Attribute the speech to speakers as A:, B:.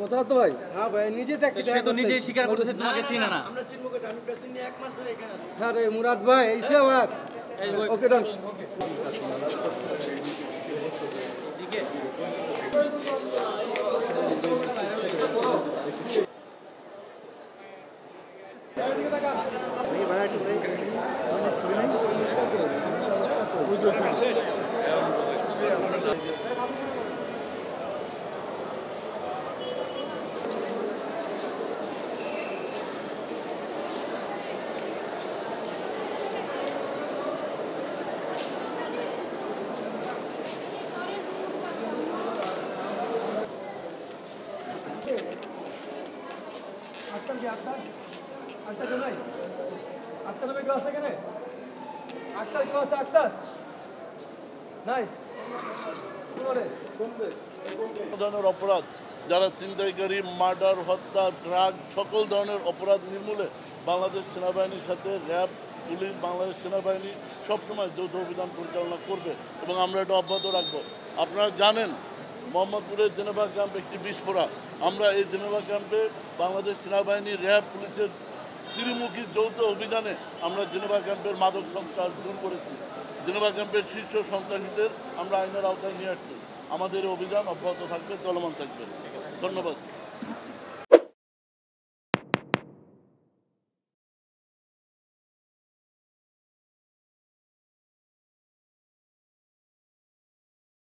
A: কোথাও তো ভাই? হ্যাঁ ভাই, নিজে দেখতে
B: সে তো নিজেই স্বীকার করতেছে তোমাকে চিনে না।
C: আমরা চিনব কেটে আমি প্রেসিডেন্ট নিয়ে 1 মাস ধরে এখানে আছি।
A: হ্যাঁ রে মুরাদ ভাই, এইসে আবার ওকে ডান।
B: দিকে
A: আক্তার কি আক্তার? আক্তার কেউ নাই? আক্তার নামে কেউ আছে এখানে? আক্তার কেউ আছে? আক্তার নাই? কি বলে?
D: ধরনের অপরাধ, যারা ছিনতাইকারী, মার্ডার, হত্যা, ড্রাগ, সকল ধরনের অপরাধ নির্মূলে বাংলাদেশ সেনাবাহিনীর সাথে র্যাব, পুলিশ, বাংলাদেশ সেনাবাহিনী সবসময় যৌথ অভিযান পরিচালনা করবে এবং আমরা এটা অব্যাহত রাখবো। আপনারা জানেন মোহাম্মদপুরের জেনেভা ক্যাম্প একটি বিস্ফোরক। আমরা এই জেনেভা ক্যাম্পে বাংলাদেশ সেনাবাহিনী, র্যাব, পুলিশের ত্রিমুখী যৌথ অভিযানে আমরা জেনেভা ক্যাম্পের মাদক সন্ত্রাস দূর করেছি। জেনেভা ক্যাম্পের শীর্ষ সন্ত্রাসীদের আমরা আইনের আওতায় নিয়ে আসছি। আমাদের অভিযান অব্যাহত থাকবে, চলমান থাকবে। ধন্যবাদ।